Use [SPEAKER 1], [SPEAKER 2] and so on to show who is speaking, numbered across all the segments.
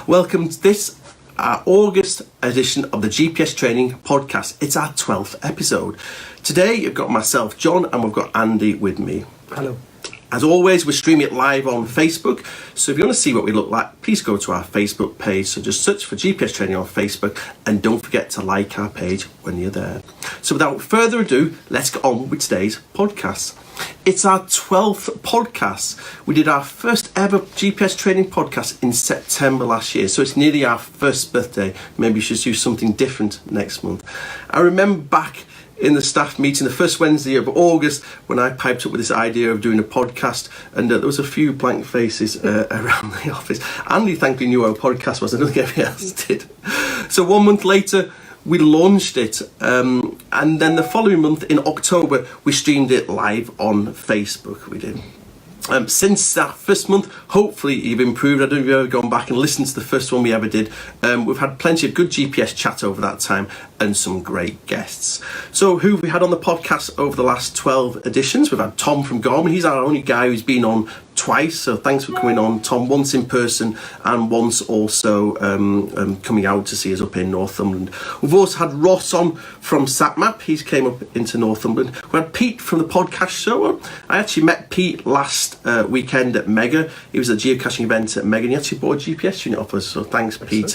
[SPEAKER 1] Welcome to this August edition of the GPS Training Podcast. It's our 12th episode. Today you've got myself, John, and we've got Andy with me.
[SPEAKER 2] Hello.
[SPEAKER 1] As always, we're streaming it live on Facebook, so if you want to see what we look like, please go to our Facebook page. So just search for GPS Training on Facebook, and don't forget to like our page when you're there. So without further ado, let's get on with today's podcast. It's our 12th podcast. We did our first ever GPS Training podcast in September last year, so it's nearly our first birthday. Maybe we should do something different next month. I remember back in the staff meeting the first Wednesday of August when I piped up with this idea of doing a podcast, and there was a few blank faces around the office. Andy thankfully knew what a podcast was, I don't think anybody else did. So 1 month later we launched it, and then the following month in October we streamed it live on Facebook. We did. Since that first month, hopefully you've improved. I don't know if you've ever gone back and listened to the first one we ever did. We've had plenty of good GPS chat over that time and some great guests. So who have we had on the podcast over the last 12 editions? We've had Tom from Garmin. He's our only guy who's been on twice, so thanks for coming on, Tom, once in person and once also coming out to see us up in Northumberland. We've also had Ross on from SatMap. He's came up into Northumberland. We had Pete from the podcast show. I actually met Pete last weekend at Mega. He was at a geocaching event at Mega, and he actually bought a GPS unit off us, so thanks Pete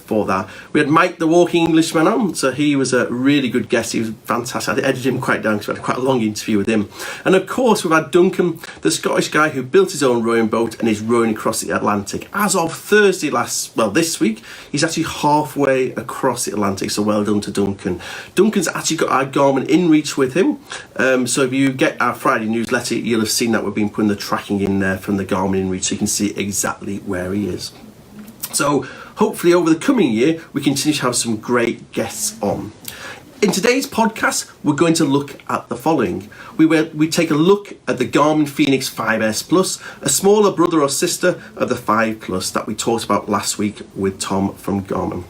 [SPEAKER 1] for that. We had Mike the Walking Englishman on, so he was a really good guest. He was fantastic. I edited him quite down because we had quite a long interview with him. And of course we've had Duncan, the Scottish guy who built his own rowing boat and is rowing across the Atlantic. As of Thursday this week, he's actually halfway across the Atlantic, so well done to Duncan. Duncan's actually got our Garmin InReach with him, so if you get our Friday newsletter, you'll have seen that we've been putting the tracking in there from the Garmin InReach, so you can see exactly where he is. So hopefully over the coming year, we continue to have some great guests on. In today's podcast, we're going to look at the following. We take a look at the Garmin Fenix 5S Plus, a smaller brother or sister of the 5 Plus that we talked about last week with Tom from Garmin.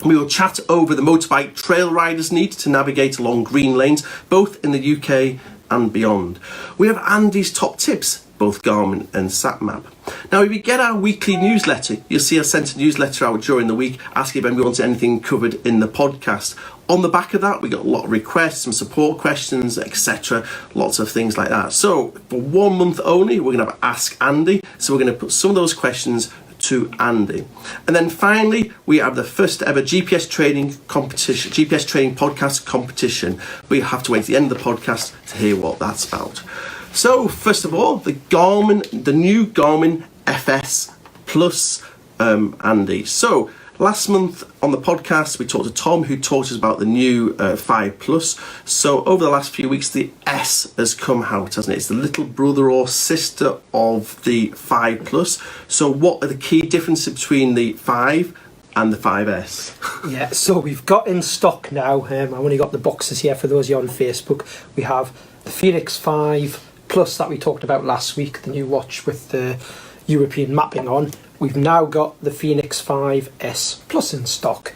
[SPEAKER 1] We will chat over the motorbike trail riders' need to navigate along green lanes, both in the UK and beyond. We have Andy's top tips, both Garmin and SatMap. Now, if you get our weekly newsletter, you'll see I sent a newsletter out during the week asking if anyone wants anything covered in the podcast. On the back of that, we got a lot of requests, some support questions, etc. Lots of things like that. So for 1 month only, we're going to have Ask Andy. So we're going to put some of those questions to Andy. And then finally, we have the first ever GPS training competition, GPS training podcast competition. We have to wait to the end of the podcast to hear what that's about. So first of all, the new Garmin FS Plus, Andy. So last month on the podcast, we talked to Tom, who talked us about the new 5 Plus. So over the last few weeks, the S has come out, hasn't it? It's the little brother or sister of the 5 Plus. So what are the key differences between the 5 and the 5S?
[SPEAKER 2] Yeah, so we've got in stock now, I've only got the boxes here for those of you on Facebook. We have the Fenix 5 Plus that we talked about last week, the new watch with the European mapping on. We've now got the Fenix 5S Plus in stock.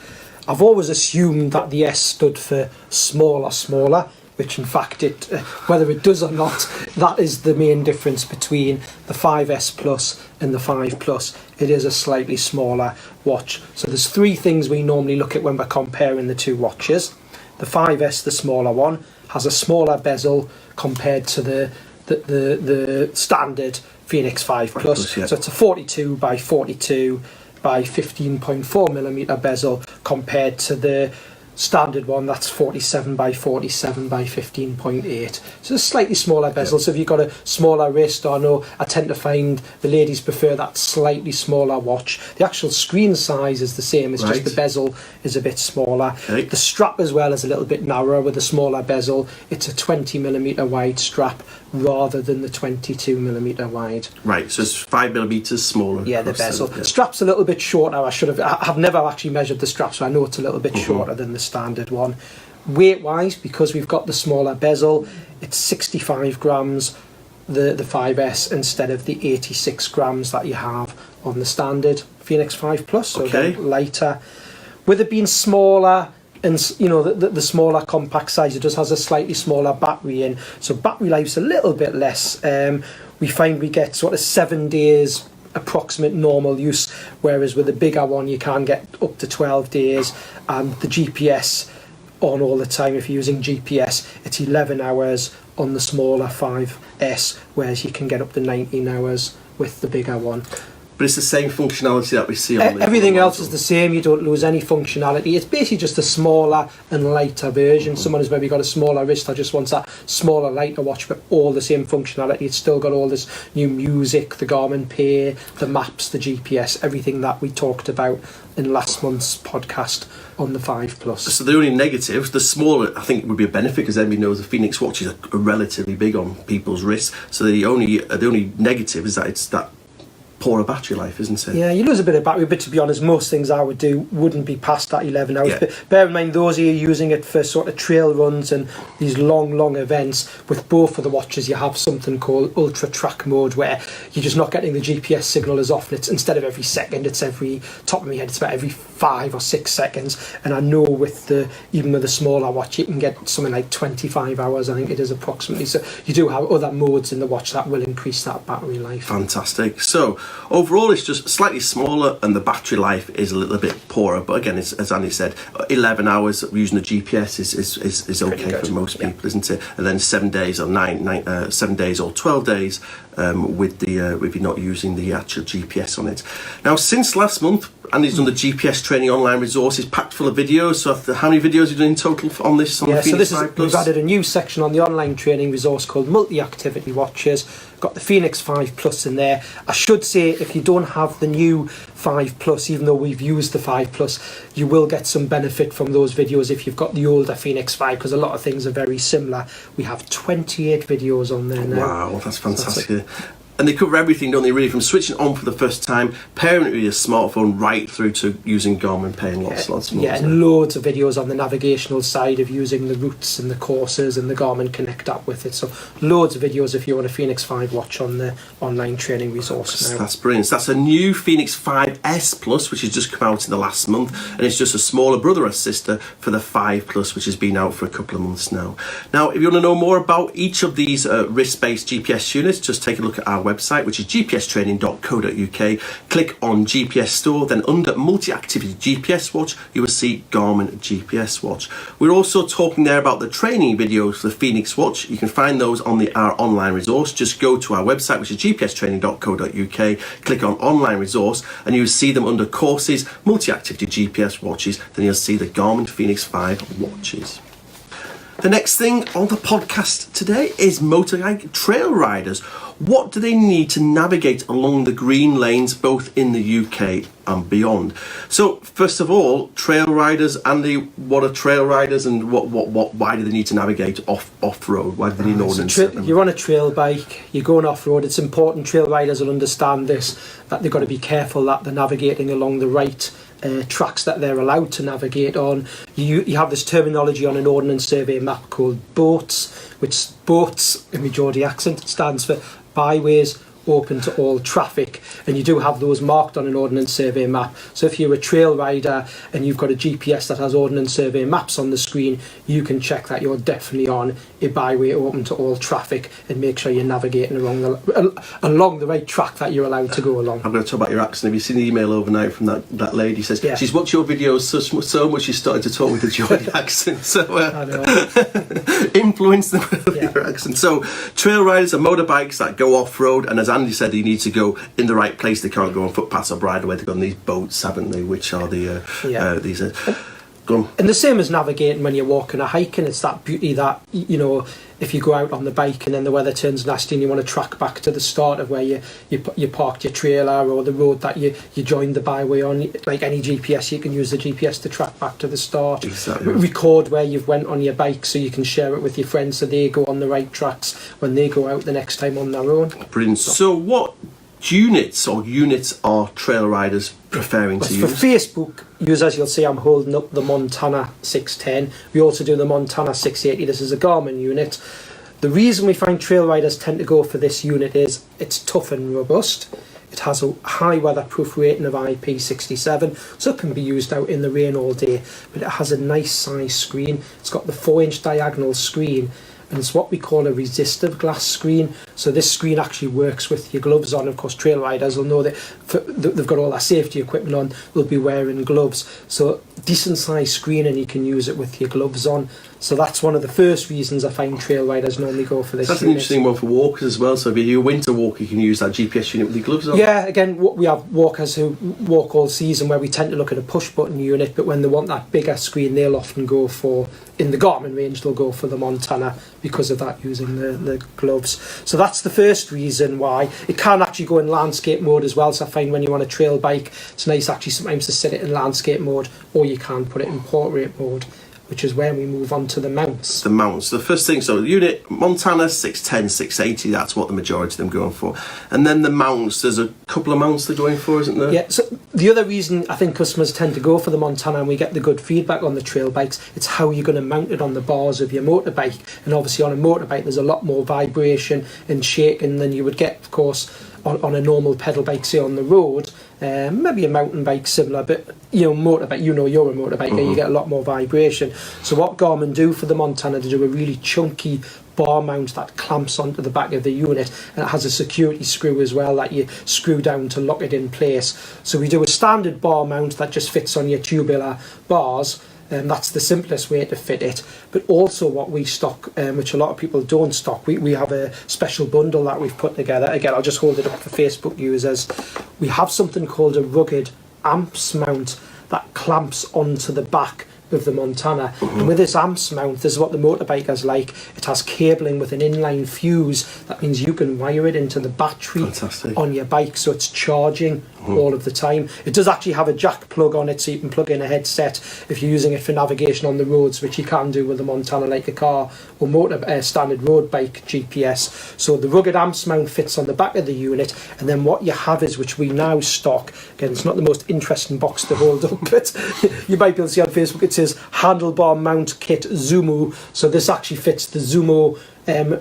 [SPEAKER 2] I've always assumed that the S stood for smaller, which in fact, whether it does or not, that is the main difference between the 5S Plus and the 5 Plus. It is a slightly smaller watch. So there's 3 things we normally look at when we're comparing the two watches. The 5S, the smaller one, has a smaller bezel compared to the standard Fenix 5 Plus. Yeah. So it's a 42 by 42 by 15.4 millimeter bezel compared to the standard one that's 47 by 47 by 15.8. So it's a slightly smaller bezel. Yeah. So if you've got a smaller wrist, I know I tend to find the ladies prefer that slightly smaller watch. The actual screen size is the same, it's just the bezel is a bit smaller. Okay. The strap as well is a little bit narrower with a smaller bezel. It's a 20 millimeter wide strap rather than the 22 millimeter wide.
[SPEAKER 1] Right, so it's 5 millimeters smaller.
[SPEAKER 2] Yeah, the bezel. The strap's a little bit shorter. I've never actually measured the strap, so I know it's a little bit shorter than the standard one. Weight wise, because we've got the smaller bezel, it's 65 grams, the 5S, instead of the 86 grams that you have on the standard Fenix 5 Plus, so lighter. With it being smaller, and you know the smaller compact size, it just has a slightly smaller battery in, so battery life's a little bit less. We find we get sort of 7 days approximate normal use, whereas with the bigger one you can get up to 12 days, and the GPS on all the time. If you're using GPS, it's 11 hours on the smaller 5S, whereas you can get up to 19 hours with the bigger one.
[SPEAKER 1] But it's the same functionality that we see on the
[SPEAKER 2] everything else is the same. You don't lose any functionality. It's basically just a smaller and lighter version. Someone who's maybe got a smaller wrist or just wants that smaller, lighter watch, but all the same functionality. It's still got all this new music, the Garmin Pay, the maps, the GPS, everything that we talked about in last month's podcast on the 5 Plus.
[SPEAKER 1] So the only negatives, the smaller, I think would be a benefit, because everybody knows the Phoenix watches are relatively big on people's wrists. So the only negative is that it's that poorer battery life, isn't it?
[SPEAKER 2] Yeah, you lose a bit of battery, but to be honest, most things I would do wouldn't be past that 11 hours.
[SPEAKER 1] Yeah.
[SPEAKER 2] But bear in mind, those of you using it for sort of trail runs and these long events, with both of the watches you have something called ultra track mode, where you're just not getting the GPS signal as often. It's instead of every second, it's every, top of my head, it's about every 5 or 6 seconds. And I know even with the smaller watch, you can get something like 25 hours, I think it is approximately. So you do have other modes in the watch that will increase that battery life.
[SPEAKER 1] Fantastic. So overall, it's just slightly smaller and the battery life is a little bit poorer. But again, as Andy said, 11 hours using the GPS is okay for most people, isn't it? And then 7 days or 7 days or 12 days with you not using the actual GPS on it. Now, since last month, Andy's done the GPS training online resources packed full of videos. So how many videos have you done in total on this? On the Phoenix 5 Plus?
[SPEAKER 2] We've added a new section on the online training resource called Multi-Activity Watches. Got the Phoenix 5 Plus in there. I should say, if you don't have the new 5 Plus, even though we've used the 5 Plus, you will get some benefit from those videos if you've got the older Phoenix 5, because a lot of things are very similar. We have 28 videos on there now.
[SPEAKER 1] Wow, that's fantastic. And they cover everything, don't they, really, from switching on for the first time, pairing it with your smartphone, right through to using Garmin Pay and lots more.
[SPEAKER 2] Yeah, and loads of videos on the navigational side of using the routes and the courses and the Garmin Connect app with it. So loads of videos if you want a Phoenix 5 watch on the online training resource now.
[SPEAKER 1] That's brilliant. So that's a new Phoenix 5S Plus, which has just come out in the last month, and it's just a smaller brother or sister for the 5 Plus, which has been out for a couple of months now. Now, if you want to know more about each of these wrist-based GPS units, just take a look at our website, which is gpstraining.co.uk. Click on GPS Store, then under Multi-Activity GPS Watch, you will see Garmin GPS Watch. We're also talking there about the training videos for the Phoenix watch. You can find those on our online resource. Just go to our website, which is gpstraining.co.uk, click on online resource, and you'll see them under courses, Multi-Activity GPS Watches, then you'll see the Garmin Phoenix 5 watches. The next thing on the podcast today is motorbike trail riders. What do they need to navigate along the green lanes, both in the UK and beyond? So, first of all, trail riders. Andy, what are trail riders, and why do they need to navigate off-road? Why do they need an ordnance?
[SPEAKER 2] You're on a trail bike, you're going off-road. It's important, trail riders will understand this, that they've got to be careful that they're navigating along the right tracks that they're allowed to navigate on. You have this terminology on an Ordnance Survey map called BOATS, which BOATS, in my Geordie accent, stands for byways open to all traffic, and you do have those marked on an Ordnance Survey map. So if you're a trail rider and you've got a GPS that has Ordnance Survey maps on the screen, you can check that you're definitely on a byway open to all traffic and make sure you're navigating along the right track that you're allowed to go along.
[SPEAKER 1] I'm going to talk about your accent. Have you seen the email overnight from that lady? She says she's watched your videos so much she's started to talk with the Geordie accent. So
[SPEAKER 2] I know.
[SPEAKER 1] Influence them with your accent. So trail riders are motorbikes that go off-road, and as Andy said, they need to go in the right place. They can't go on footpaths or bridleway. They've got these boats, haven't they, which are these go on.
[SPEAKER 2] And the same as navigating when you're walking or hiking. It's that beauty that, you know, if you go out on the bike and then the weather turns nasty and you want to track back to the start of where you parked your trailer, or the road that you joined the byway on, like any GPS, you can use the GPS to track back to the start.
[SPEAKER 1] Exactly.
[SPEAKER 2] Record where you've went on your bike so you can share it with your friends so they go on the right tracks when they go out the next time on their own.
[SPEAKER 1] Brilliant. So what units are trail riders preferring to use?
[SPEAKER 2] For Facebook users, you'll see I'm holding up the Montana 610. We also do the Montana 680. This is a Garmin unit. The reason we find trail riders tend to go for this unit is it's tough and robust. It has a high weatherproof rating of IP67, so it can be used out in the rain all day. But it has a nice size screen. It's got the 4-inch diagonal screen, and it's what we call a resistive glass screen. So this screen actually works with your gloves on. Of course, trail riders will know that they've got all their safety equipment on, they'll be wearing gloves. So decent sized screen, and you can use it with your gloves on. So that's one of the first reasons I find trail riders normally go for this.
[SPEAKER 1] That's an interesting one for walkers as well. So if you're a winter walker, you can use that GPS unit with your gloves on.
[SPEAKER 2] Yeah, again, we have walkers who walk all season where we tend to look at a push button unit, but when they want that bigger screen, they'll often go for, in the Garmin range, they'll go for the Montana because of that, using the gloves. So that's the first reason why. It can actually go in landscape mode as well. So I find when you want a trail bike, it's nice actually sometimes to set it in landscape mode, or you can put it in portrait mode, which is where we move on to the mounts.
[SPEAKER 1] The mounts. The first thing, so the unit, Montana 610, 680, that's what the majority of them going for. And then the mounts, there's a couple of mounts they're going for, isn't there?
[SPEAKER 2] Yeah, so the other reason I think customers tend to go for the Montana, and we get the good feedback on the trail bikes, it's how you're going to mount it on the bars of your motorbike. And obviously on a motorbike, there's a lot more vibration and shaking than you would get, of course, on a normal pedal bike, say on the road. Maybe a mountain bike similar, but motorbike, you're a motorbiker, you get a lot more vibration. So what Garmin do for the Montana, they do a really chunky bar mount that clamps onto the back of the unit, and it has a security screw as well that you screw down to lock it in place. So we do a standard bar mount that just fits on your tubular bars. That's the simplest way to fit it. But also what we stock, which a lot of people don't stock, we have a special bundle that we've put together. Again, I'll just hold it up for Facebook users. We have something called a rugged amps mount that clamps onto the back of the Montana. And with this amps mount, this is what the motorbikers like. It has cabling with an inline fuse. That means you can wire it into the battery on your bike, so it's charging all of the time. It does actually have a jack plug on it, so you can plug in a headset if you're using it for navigation on the roads, which you can do with the Montana like a car or standard road bike GPS. So the rugged amps mount fits on the back of the unit, and then what you have is, which we now stock, again, it's not the most interesting box to hold up, but you might be able to see on Facebook, it says handlebar mount kit Zumo. So this actually fits the Zumo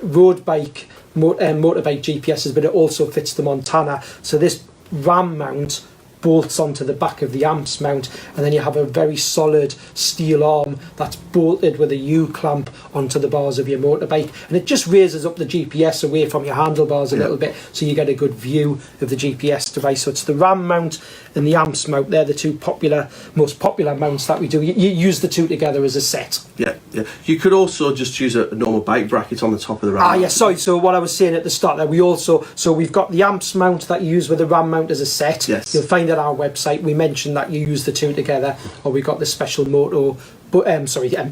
[SPEAKER 2] road bike motorbike GPSs, but it also fits the Montana. So this ram mount bolts onto the back of the amps mount, and then you have a very solid steel arm that's bolted with a U-clamp onto the bars of your motorbike, and it just raises up the GPS away from your handlebars a little bit, so you get a good view of the GPS device. So it's the ram mount and the amps mount, they're the two most popular mounts that we do. You use the two together as a set.
[SPEAKER 1] Yeah. You could also just use a normal bike bracket on the top of the ram mount.
[SPEAKER 2] Sorry, so what I was saying at the start there, we've got the amps mount that you use with the ram mount as a set.
[SPEAKER 1] Yes.
[SPEAKER 2] You'll find at our website we mentioned that you use the two together, or we got the special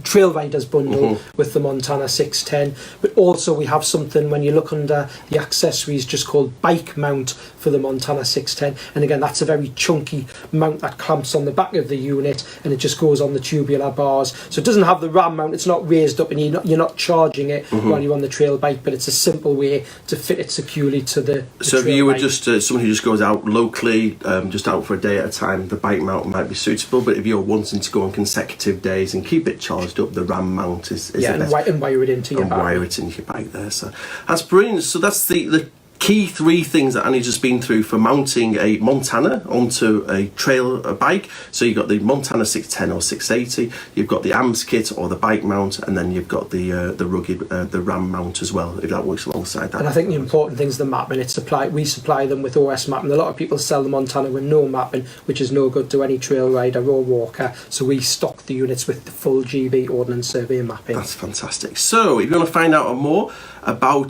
[SPEAKER 2] trail riders bundle with the Montana 610. But also we have something, when you look under the accessories, just called bike mount for the Montana 610, and again that's a very chunky mount that clamps on the back of the unit, and it just goes on the tubular bars. So it doesn't have the ram mount, it's not raised up, and you're not charging it while you're on the trail bike, but it's a simple way to fit it securely to the
[SPEAKER 1] so
[SPEAKER 2] trail
[SPEAKER 1] if you were
[SPEAKER 2] bike.
[SPEAKER 1] just someone who just goes out locally, just out for a day at a time, the bike mount might be suitable. But if you're wanting to go on consecutive days and keep it charged up, the ram mount is the best.
[SPEAKER 2] And wire it into your bike.
[SPEAKER 1] Wire it into your bike there. So that's brilliant. So that's the key three things that Annie's just been through for mounting a Montana onto a trail bike. So you've got the Montana 610 or 680, you've got the AMS kit or the bike mount, and then you've got the rugged the ram mount as well, if that works alongside that.
[SPEAKER 2] And I think the important thing is the mapping. We supply them with OS mapping. A lot of people sell the Montana with no mapping, which is no good to any trail rider or walker. So we stock the units with the full GB Ordnance Survey mapping.
[SPEAKER 1] That's fantastic. So if you want to find out more about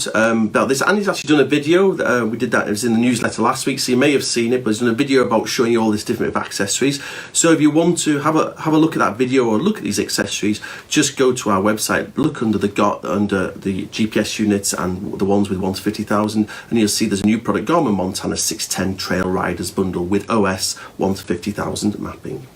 [SPEAKER 1] this, Andy's actually done a video. We did that, it was in the newsletter last week, so you may have seen it, but he's done a video about showing you all these different accessories. So if you want to have a look at that video or look at these accessories, just go to our website, look under the GPS units and the ones with 1 to 50,000, and you'll see there's a new product, Garmin Montana 610 Trail Riders Bundle with OS 1 to 50,000 mapping.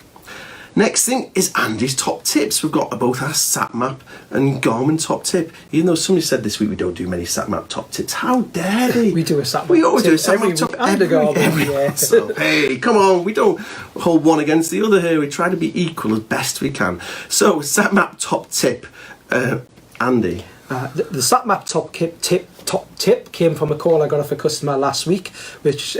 [SPEAKER 1] Next thing is Andy's top tips. We've got both our sat map and Garmin top tip. Even though somebody said this week we don't do many sat map top tips. How dare they?
[SPEAKER 2] We do a sat map.
[SPEAKER 1] We always do a sat map top every So, hey, come on, we don't hold one against the other here. We try to be equal as best we can. So, sat map top tip, Andy.
[SPEAKER 2] The sat map top tip top tip came from a call I got off a customer last week, which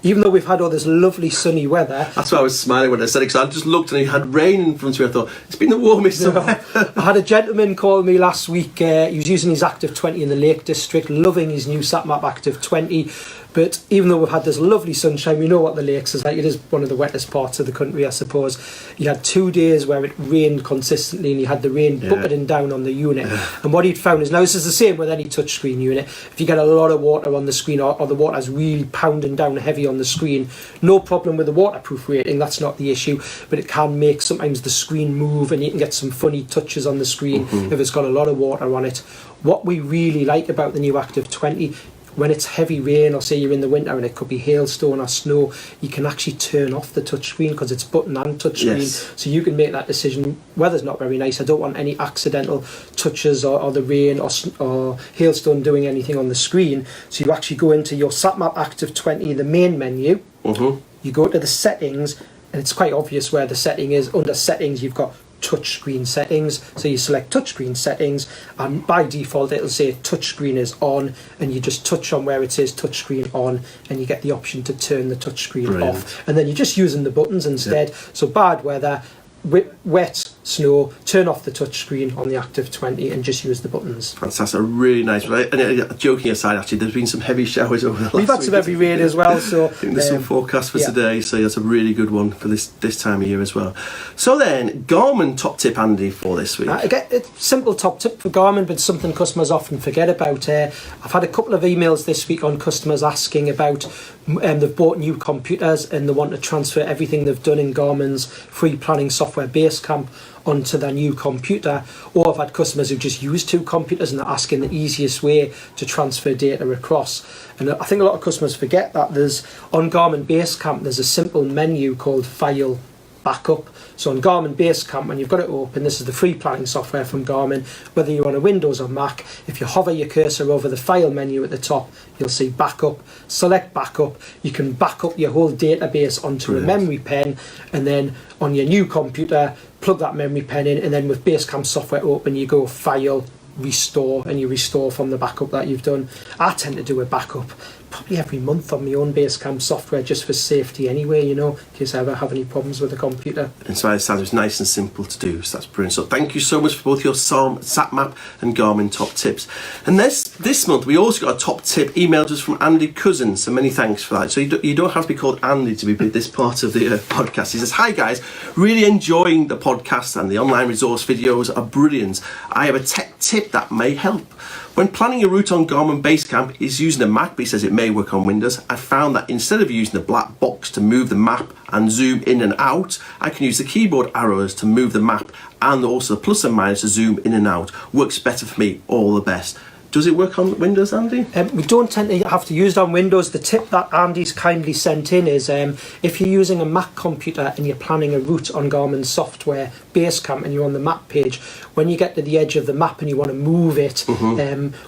[SPEAKER 2] even though we've had all this lovely sunny weather...
[SPEAKER 1] That's why I was smiling when I said it, because I just looked and he had rain in front of me. I thought, it's been the warmest summer.
[SPEAKER 2] I had a gentleman call me last week. He was using his Active 20 in the Lake District, loving his new SatMap Active 20. But even though we've had this lovely sunshine, we know what the lakes is like. It is one of the wettest parts of the country, I suppose. He had 2 days where it rained consistently, and he had the rain bucketing down on the unit. And what he'd found is, now this is the same with any touchscreen unit, if you get a lot of water on the screen, or the water's really pounding down heavy on the screen, no problem with the waterproof rating, that's not the issue, but it can make sometimes the screen move, and you can get some funny touches on the screen if it's got a lot of water on it. What we really like about the new Active 20, when it's heavy rain, or say you're in the winter and it could be hailstone or snow, you can actually turn off the touchscreen because it's button and touchscreen.
[SPEAKER 1] Yes.
[SPEAKER 2] So you can make that decision. Weather's not very nice, I don't want any accidental touches or the rain or hailstone doing anything on the screen. So you actually go into your SatMap Active 20, the main menu, you go to the settings, and it's quite obvious where the setting is. Under settings you've got touchscreen settings, so you select touchscreen settings, and by default it'll say touchscreen is on, and you just touch on where it says touchscreen on, and you get the option to turn the touchscreen off, and then you're just using the buttons instead. So bad weather, wet, snow, turn off the touchscreen on the Active 20 and just use the buttons.
[SPEAKER 1] Fantastic, really nice. And joking aside, actually, there's been some heavy showers over the last week.
[SPEAKER 2] We've had some heavy rain as well, so
[SPEAKER 1] I think there's some forecast for today, so that's a really good one for this time of year as well. So then, Garmin top tip, Andy, for this week.
[SPEAKER 2] Again, it's a simple top tip for Garmin, but something customers often forget about. I've had a couple of emails this week on customers asking about they've bought new computers and they want to transfer everything they've done in Garmin's free planning software Basecamp onto their new computer, or I've had customers who just use 2 computers and they're asking the easiest way to transfer data across. And I think a lot of customers forget that there's, on Garmin Basecamp, there's a simple menu called File Backup. So on Garmin Basecamp, when you've got it open, this is the free planning software from Garmin, whether you're on a Windows or Mac, if you hover your cursor over the file menu at the top, you'll see backup. Select backup, you can back up your whole database onto a memory pen, and then on your new computer, plug that memory pen in, and then with Basecamp software open, you go File, Restore, and you restore from the backup that you've done. I tend to do a backup probably every month on my own Basecamp software, just for safety anyway, you know, in case I ever have any problems with the computer.
[SPEAKER 1] And so it sounds nice and simple to do, so that's brilliant. So thank you so much for both your SatMap and Garmin top tips. And this month we also got a top tip emailed us from Andy Cousins, so many thanks for that. So you don't have to be called Andy to be this part of the podcast. He says, "Hi guys, really enjoying the podcast and the online resource videos are brilliant. I have a tech tip that may help. When planning a route on Garmin Basecamp is using a map," he says it may work on Windows, "I found that instead of using the black box to move the map and zoom in and out, I can use the keyboard arrows to move the map, and also the plus and minus to zoom in and out. Works better for me, all the best." Does it work on Windows, Andy?
[SPEAKER 2] We don't tend to have to use it on Windows. The tip that Andy's kindly sent in is if you're using a Mac computer and you're planning a route on Garmin software Basecamp and you're on the map page, when you get to the edge of the map and you want to move it,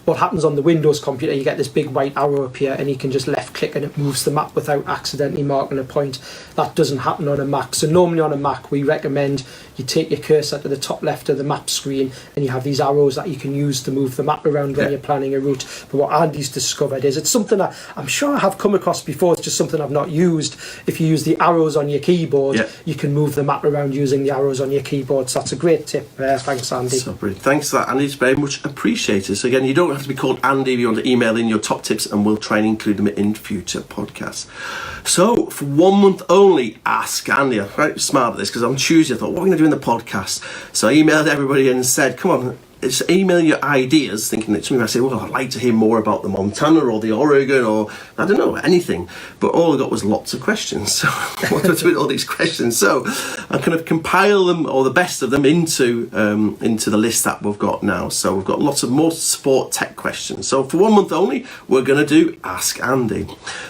[SPEAKER 2] what happens on the Windows computer, you get this big white arrow appear and you can just left click and it moves the map without accidentally marking a point. That doesn't happen on a Mac. So normally on a Mac we recommend you take your cursor to the top left of the map screen and you have these arrows that you can use to move the map around when you're planning a route. But what Andy's discovered is, it's something I'm sure I have come across before, it's just something I've not used. If you use the arrows on your keyboard, you can move the map around using the arrows on your keyboard. So that's a great tip. Thanks, Andy.
[SPEAKER 1] So brilliant. Thanks for that, Andy. It's very much appreciated. So again, you don't have to be called Andy if you want to email in your top tips, and we'll try and include them in future podcasts. So for 1 month only, ask Andy. I'm quite smart at this because on Tuesday I thought, what are we going to do in the podcast? So I emailed everybody and said, come on, just email your ideas, thinking that somebody might say, well, I'd like to hear more about the Montana or the Oregon or, I don't know, anything. But all I got was lots of questions. So what do I do with all these questions? So I kind of compile them, or the best of them, into the list that we've got now. So we've got lots of more sport tech questions. So for 1 month only, we're going to do Ask Andy.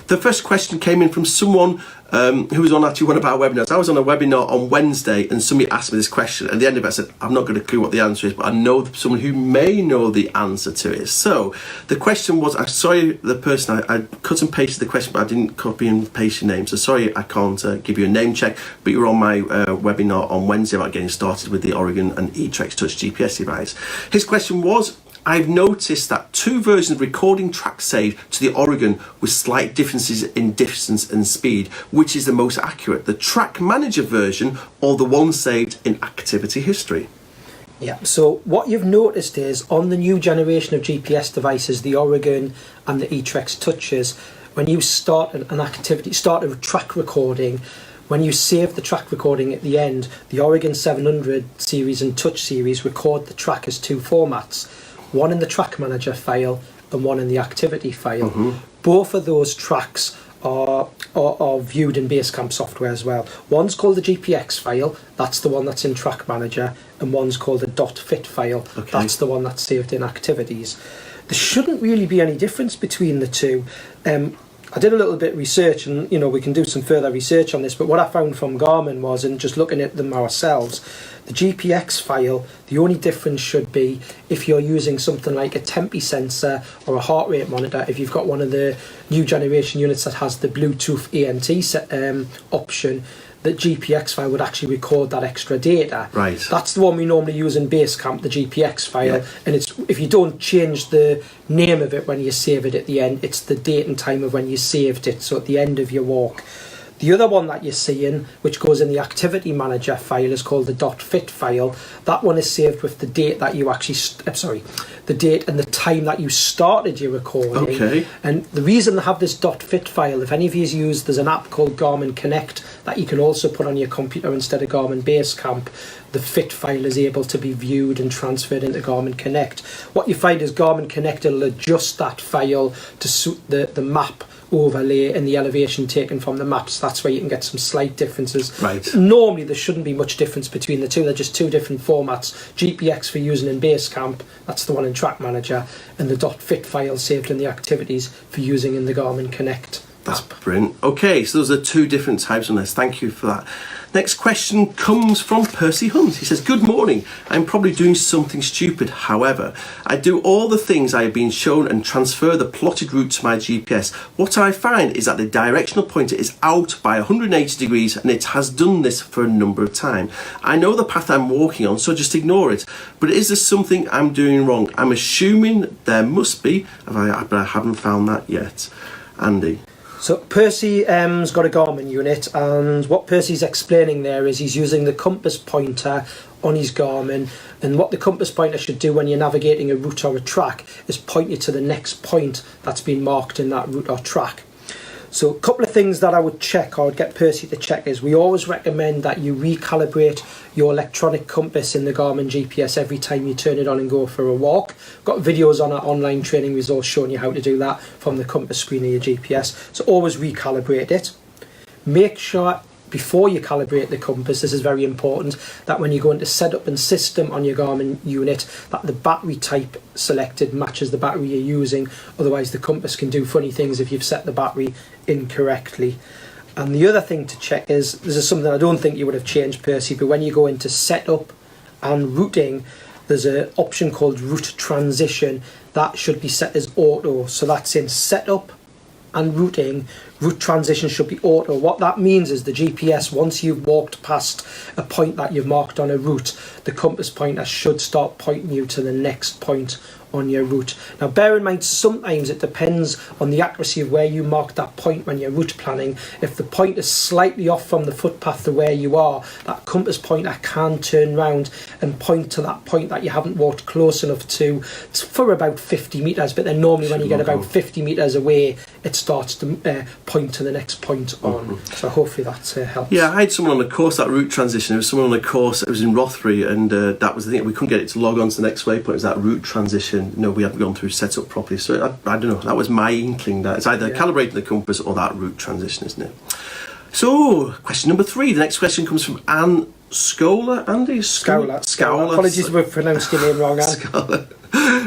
[SPEAKER 1] The first question came in from someone who was on actually one of our webinars. I was on a webinar on Wednesday and somebody asked me this question. At the end of it I said, I've not got a clue what the answer is, but I know someone who may know the answer to it. So the question was, I'm sorry, the person, I cut and pasted the question, but I didn't copy and paste your name. So sorry, I can't give you a name check, but you were on my webinar on Wednesday about getting started with the Oregon and eTrex Touch GPS device. His question was, I've noticed that 2 versions of recording track saved to the Oregon with slight differences in distance and speed. Which is the most accurate, the track manager version or the one saved in activity history?
[SPEAKER 2] Yeah, so what you've noticed is on the new generation of GPS devices, the Oregon and the eTrex Touches, when you start an activity, start a track recording, when you save the track recording at the end, the Oregon 700 series and Touch series record the track as 2 formats, one in the track manager file and one in the activity file. Both of those tracks are viewed in Basecamp software as well. One's called the GPX file, that's the one that's in Track Manager, and one's called the .fit file, that's the one that's saved in Activities. There shouldn't really be any difference between the two. I did a little bit of research, and we can do some further research on this, but what I found from Garmin was, and just looking at them ourselves, the GPX file, the only difference should be if you're using something like a tempi sensor or a heart rate monitor, if you've got one of the new generation units that has the Bluetooth ENT option, that GPX file would actually record that extra data.
[SPEAKER 1] Right.
[SPEAKER 2] That's the one we normally use in Basecamp, the GPX file. And it's, if you don't change the name of it when you save it at the end, it's the date and time of when you saved it, so at the end of your walk. The other one that you're seeing, which goes in the Activity Manager file, is called the .fit file. That one is saved with the date that you actually, the date and the time that you started your recording.
[SPEAKER 1] Okay.
[SPEAKER 2] And the reason they have this .fit file, if any of you use, there's an app called Garmin Connect that you can also put on your computer instead of Garmin Basecamp. The fit file is able to be viewed and transferred into Garmin Connect. What you find is Garmin Connect will adjust that file to suit the map overlay and the elevation taken from the maps. That's where you can get some slight differences.
[SPEAKER 1] Right.
[SPEAKER 2] Normally there shouldn't be much difference between the two. They're just 2 different formats. GPX for using in Basecamp, that's the one in Track Manager, and the .fit file saved in the Activities for using in the Garmin Connect.
[SPEAKER 1] That's brilliant. Okay, so those are 2 different types on this. Thank you for that. Next question comes from Percy Hunt. He says, good morning. I'm probably doing something stupid. However, I do all the things I have been shown and transfer the plotted route to my GPS. What I find is that the directional pointer is out by 180 degrees and it has done this for a number of times. I know the path I'm walking on, so just ignore it. But is there something I'm doing wrong? I'm assuming there must be, but I haven't found that yet. Andy?
[SPEAKER 2] So Percy's got a Garmin unit, and what Percy's explaining there is he's using the compass pointer on his Garmin, and what the compass pointer should do when you're navigating a route or a track is point you to the next point that's been marked in that route or track. So a couple of things that I would check, or I'd get Percy to check, is we always recommend that you recalibrate your electronic compass in the Garmin GPS every time you turn it on and go for a walk. Got videos on our online training resource showing you how to do that from the compass screen of your GPS. So always recalibrate it. Make sure before you calibrate the compass, this is very important, that when you go into setup and system on your Garmin unit, that the battery type selected matches the battery you're using. Otherwise the compass can do funny things if you've set the battery incorrectly. And the other thing to check is, this is something I don't think you would have changed, Percy, but when you go into setup and routing, there's an option called route transition that should be set as auto. So that's in setup and routing. Route transition should be auto. What that means is the GPS, once you've walked past a point that you've marked on a route, the compass pointer should start pointing you to the next point on your route. Now bear in mind, sometimes it depends on the accuracy of where you mark that point when you're route planning. If the point is slightly off from the footpath to where you are, that compass pointer can turn round and point to that point that you haven't walked close enough to for about 50 metres, but then normally when you get about 50 metres away, it starts to point to the next point on. So hopefully that helps.
[SPEAKER 1] Yeah, I had someone on a course, that route transition. There was someone on a course, it was in Rothbury, and that was the thing, we couldn't get it to log on to the next waypoint. It was that route transition. No, we hadn't gone through setup properly. So I don't know, that was my inkling that it's either calibrating the compass or that route transition, isn't it? So, question number 3. The next question comes from Anne Scholar. Andy?
[SPEAKER 2] Scowler. Apologies if I've pronounced your name wrong, Anne.
[SPEAKER 1] Scholar.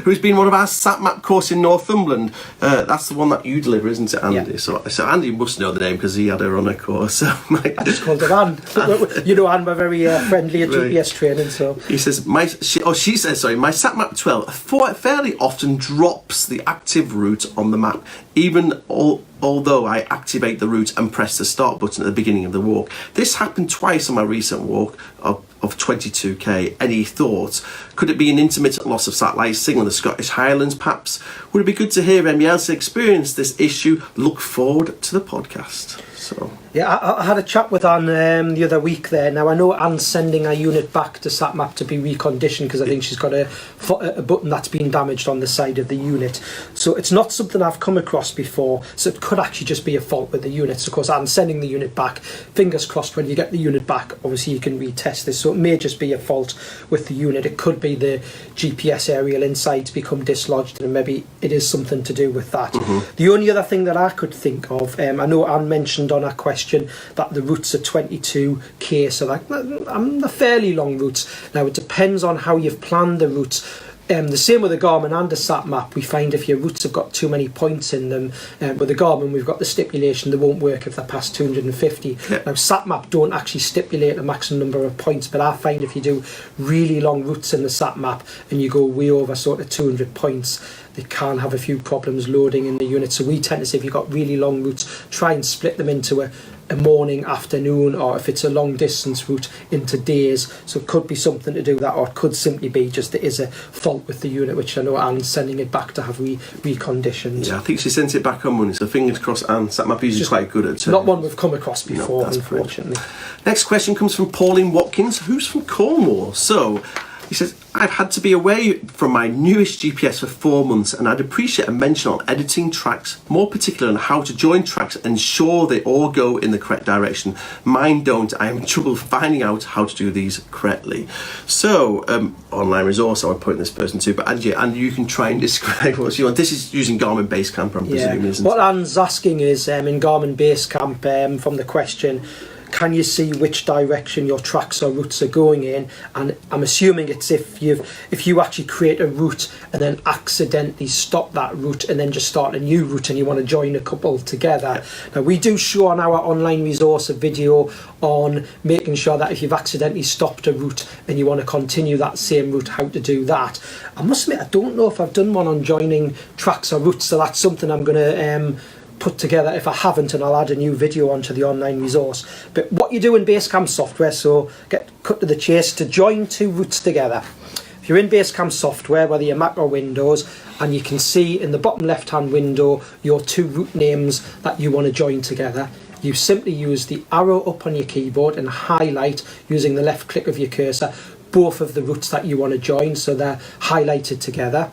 [SPEAKER 1] Who's been one of our SatMap course in Northumberland. That's the one that you deliver, isn't it, Andy?
[SPEAKER 2] Yeah.
[SPEAKER 1] So Andy must know the name because he had her on a course. So
[SPEAKER 2] I just called her Anne. You know, Anne, we're very friendly at GPS training. So
[SPEAKER 1] he says, she says, sorry, my SatMap 12 fairly often drops the active route on the map, although I activate the route and press the start button at the beginning of the walk. This happened twice on my recent walk of 22k. Any thoughts? Could it be an intermittent loss of satellite signal in the Scottish Highlands perhaps? Would it be good to hear MEL's experience this issue? Look forward to the podcast. So
[SPEAKER 2] yeah, I had a chat with Anne the other week there. Now, I know Anne's sending her unit back to SatMap to be reconditioned because I think she's got a button that's been damaged on the side of the unit. So it's not something I've come across before. So it could actually just be a fault with the unit. So of course, Anne's sending the unit back. Fingers crossed when you get the unit back, obviously you can retest this. So it may just be a fault with the unit. It could be the GPS aerial insides become dislodged, and maybe it is something to do with that. The only other thing that I could think of, I know Anne mentioned on our question that the routes are 22k, so they're fairly long routes. Now it depends on how you've planned the routes. The same with the Garmin and the SatMap. We find if your routes have got too many points in them, with the Garmin we've got the stipulation they won't work if they're past 250. Now SatMap don't actually stipulate a maximum number of points, but I find if you do really long routes in the SatMap and you go way over sort of 200 points, they can have a few problems loading in the unit. So we tend to say if you've got really long routes, try and split them into a morning, afternoon, or if it's a long distance route, into days. So it could be something to do with that, or it could simply be just there is a fault with the unit, which I know Anne's sending it back to have reconditioned.
[SPEAKER 1] Yeah, I think she sent it back on Monday, so fingers crossed. Anne, SatMap is usually quite good at
[SPEAKER 2] not one we've come across before, unfortunately.
[SPEAKER 1] Next question comes from Pauline Watkins, who's from Cornwall. So he says, I've had to be away from my newest GPS for 4 months, and I'd appreciate a mention on editing tracks, more particularly on how to join tracks and ensure they all go in the correct direction. Mine don't. I am in trouble finding out how to do these correctly. So, online resource I would point this person to, but and you can try and describe what you want. This is using Garmin Basecamp, I'm presuming, isn't it?
[SPEAKER 2] What Anne's asking is, in Garmin Basecamp, from the question, can you see which direction your tracks or routes are going in? And I'm assuming it's if you actually create a route and then accidentally stop that route and then just start a new route and you want to join a couple together. Now we do show on our online resource a video on making sure that if you've accidentally stopped a route and you want to continue that same route, how to do that. I must admit, I don't know if I've done one on joining tracks or routes, so that's something I'm going to put together if I haven't, and I'll add a new video onto the online resource. But what you do in Basecamp software, so get cut to the chase, to join two routes together. If you're in Basecamp software, whether you're Mac or Windows, and you can see in the bottom left hand window your two route names that you want to join together, you simply use the arrow up on your keyboard and highlight using the left click of your cursor both of the routes that you want to join, so they're highlighted together.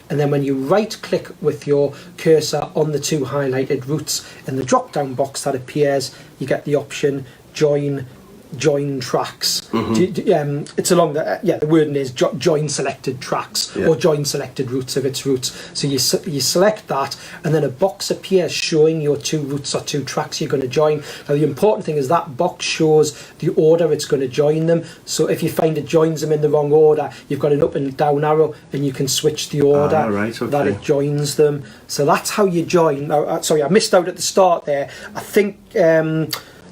[SPEAKER 2] And then when you right click with your cursor on the two highlighted routes, in the drop down box that appears, you get the option join tracks. It's along the wording is join selected tracks, or join selected routes if it's routes. So you select that, and then a box appears showing your two routes or two tracks you're going to join. Now the important thing is that box shows the order it's going to join them. So if you find it joins them in the wrong order, you've got an up and down arrow and you can switch the order that it joins them. So that's how you join. Now, sorry, I missed out at the start there. I think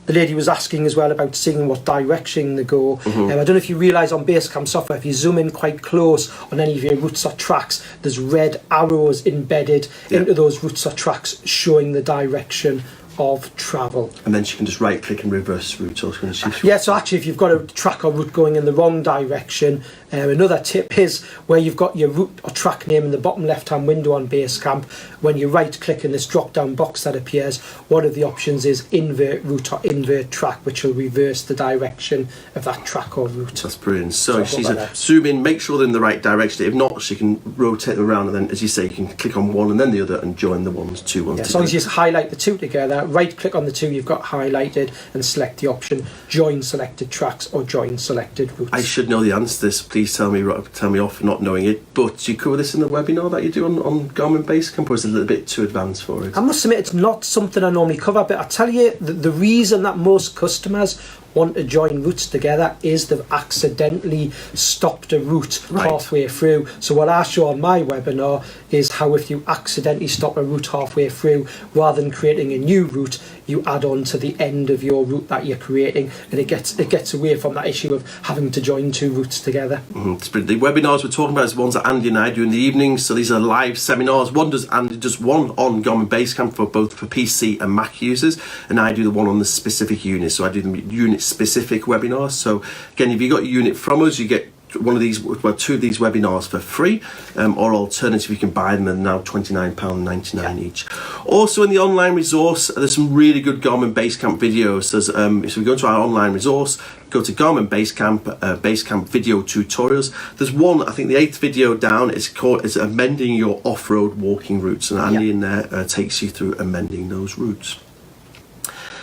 [SPEAKER 2] the lady was asking as well about seeing what direction they go. I don't know if you realise on Basecamp software, if you zoom in quite close on any of your routes or tracks, there's red arrows embedded into those routes or tracks showing the direction of travel.
[SPEAKER 1] And then she can just right click and reverse route. So
[SPEAKER 2] actually if you've got a track or route going in the wrong direction, another tip is where you've got your route or track name in the bottom left hand window on Basecamp, when you right click in this drop down box that appears, one of the options is invert route or invert track, which will reverse the direction of that track or route.
[SPEAKER 1] That's brilliant. So she's zoom in, make sure they're in the right direction. If not, she can rotate them around, and then, as you say, you can click on one and then the other and join the two ones.
[SPEAKER 2] As long as you highlight the two together, right click on the two you've got highlighted and select the option join selected tracks or join selected routes.
[SPEAKER 1] I should know the answer to this. Please tell me off for not knowing it. But do you cover this in the webinar that you do on Garmin Basecamp, or is it a little bit too advanced for it?
[SPEAKER 2] I must admit it's not something I normally cover, but I tell you the reason that most customers want to join routes together is they've accidentally stopped a route halfway through. So what I show on my webinar is how if you accidentally stop a route halfway through, rather than creating a new route, you add on to the end of your route that you're creating, and it gets away from that issue of having to join two routes together.
[SPEAKER 1] The webinars we're talking about is the ones that Andy and I do in the evenings. So these are live seminars. Andy does one on Garmin Basecamp for both for PC and Mac users, and I do the one on the specific unit. So I do the unit specific webinars. So again, if you got a unit from us, you get two of these webinars for free, or alternative, you can buy them at now £29.99 each. Also in the online resource, there's some really good Garmin Basecamp videos. There's, so we go to our online resource, go to Garmin Basecamp video tutorials. There's one, I think the 8th video down, is amending your off-road walking routes, and Andy in there takes you through amending those routes.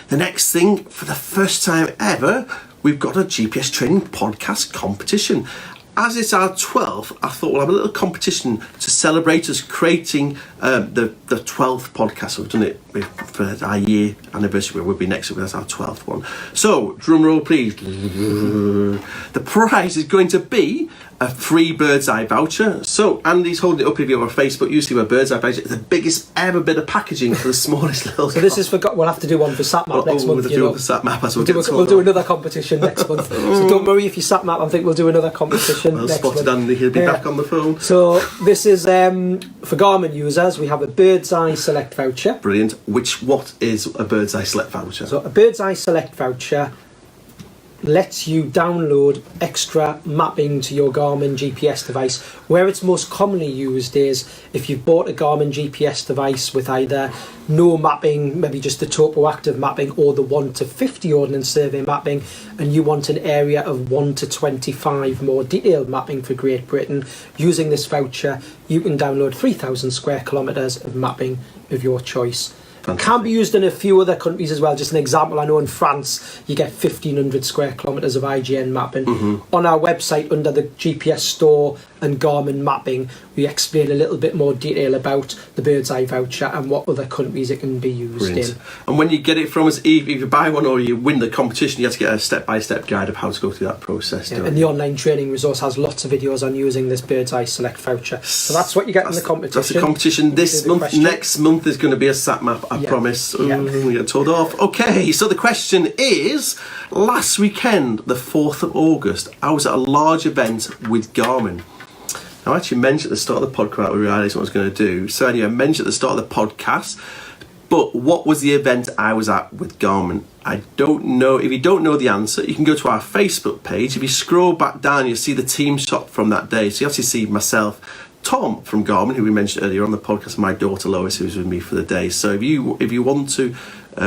[SPEAKER 1] The next thing, for the first time ever, we've got a GPS training podcast competition. As it's our 12th, I thought we'll have a little competition to celebrate us creating the 12th podcast. So we've done it for our year anniversary, we'll be next week, that's our 12th one. So, drum roll please. The prize is going to be a free Bird's Eye voucher. So Andy's holding it up. If you're on Facebook, you see my Bird's Eye voucher. The biggest ever bit of packaging for the smallest little.
[SPEAKER 2] So this is for. We'll have to do one for SatMap next month. We'll do another competition next month. So don't worry if you SatMap. I think we'll do another competition.
[SPEAKER 1] Well
[SPEAKER 2] next
[SPEAKER 1] spotted,
[SPEAKER 2] month.
[SPEAKER 1] Andy. He'll be back on the phone.
[SPEAKER 2] So this is for Garmin users. We have a Bird's Eye Select voucher.
[SPEAKER 1] Brilliant. What is a Bird's Eye Select voucher?
[SPEAKER 2] So a Bird's Eye Select voucher lets you download extra mapping to your Garmin GPS device. Where it's most commonly used is if you've bought a Garmin GPS device with either no mapping, maybe just the topo active mapping, or the 1 to 50 Ordnance Survey mapping, and you want an area of 1 to 25 more detailed mapping for Great Britain. Using this voucher, you can download 3,000 square kilometres of mapping of your choice.
[SPEAKER 1] Fantastic.
[SPEAKER 2] Can be used in a few other countries as well. Just an example, I know in France you get 1,500 square kilometres of IGN mapping. On our website under the GPS store and Garmin mapping, we explain a little bit more detail about the Bird's Eye voucher and what other countries it can be used in.
[SPEAKER 1] And when you get it from us, if you buy one or you win the competition, you have to get a step-by-step guide of how to go through that process.
[SPEAKER 2] And the online training resource has lots of videos on using this Bird's Eye Select voucher. So that's what you get in the competition.
[SPEAKER 1] That's the competition this month. Next month is going to be a SatMap, I promise. We get told off. Okay, so the question is, last weekend, the 4th of August, I was at a large event with Garmin. I actually mentioned at the start of the podcast, I realised what I was going to do. So anyway, I mentioned at the start of the podcast, but what was the event I was at with Garmin? I don't know. If you don't know the answer, you can go to our Facebook page. If you scroll back down, you'll see the team shot from that day. So you actually see myself, Tom from Garmin, who we mentioned earlier on the podcast, my daughter Lois, who's with me for the day. So if you want to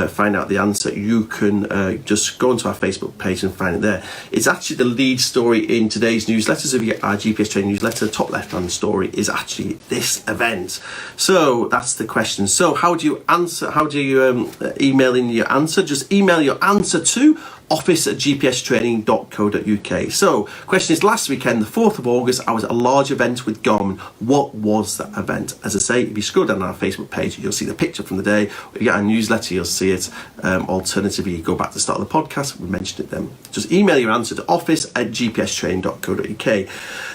[SPEAKER 1] find out the answer, you can just go onto our Facebook page and find it there. It's actually the lead story in today's newsletter. So if you get our GPS training newsletter, the top left-hand story is actually this event. So that's the question. So how do you answer? How do you email in your answer? Just email your answer to office@gpstraining.co.uk. So, question is, last weekend, the 4th of August, I was at a large event with Garmin. What was that event? As I say, if you scroll down our Facebook page, you'll see the picture from the day. If you get our newsletter, you'll see it. Alternatively, you go back to the start of the podcast, we mentioned it then. Just email your answer to office@gpstraining.co.uk.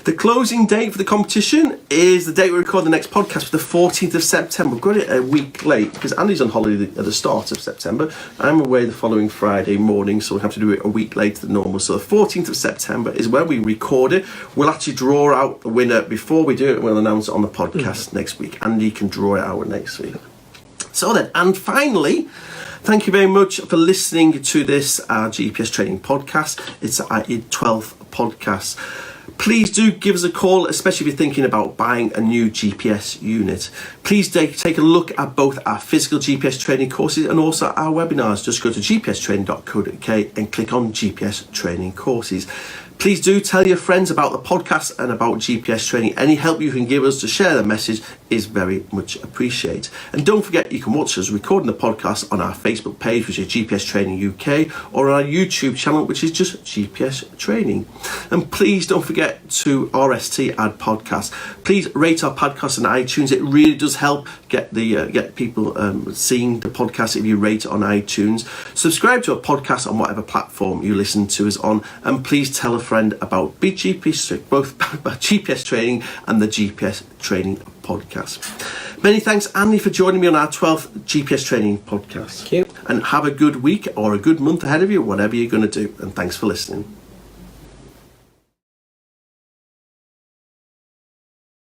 [SPEAKER 1] The closing date for the competition is the date we record the next podcast, the 14th of September. We've got it a week late because Andy's on holiday at the start of September. I'm away the following Friday morning, so we have to do it a week later than normal. So the 14th of September is when we record it. We'll actually draw out the winner before we do it. We'll announce it on the podcast next week. Andy can draw it out next week. So then, and finally, thank you very much for listening to this GPS training podcast. It's our 12th podcast. Please do give us a call, especially if you're thinking about buying a new GPS unit. Please take a look at both our physical GPS training courses and also our webinars. Just go to gpstraining.co.uk and click on GPS training courses. Please do tell your friends about the podcast and about GPS training. Any help you can give us to share the message is very much appreciated. And don't forget, you can watch us recording the podcast on our Facebook page, which is GPS Training UK, or on our YouTube channel, which is just GPS Training. And please don't forget to RST add podcast. Please rate our podcast on iTunes. It really does help get people seeing the podcast if you rate it on iTunes. Subscribe to our podcast on whatever platform you listen to us on, and please tell a friend about both GPS training and the GPS training podcast. Many thanks, Andy, for joining me on our 12th GPS training podcast.
[SPEAKER 2] Thank you.
[SPEAKER 1] And have a good week or a good month ahead of you, whatever you're going to do. And thanks for listening.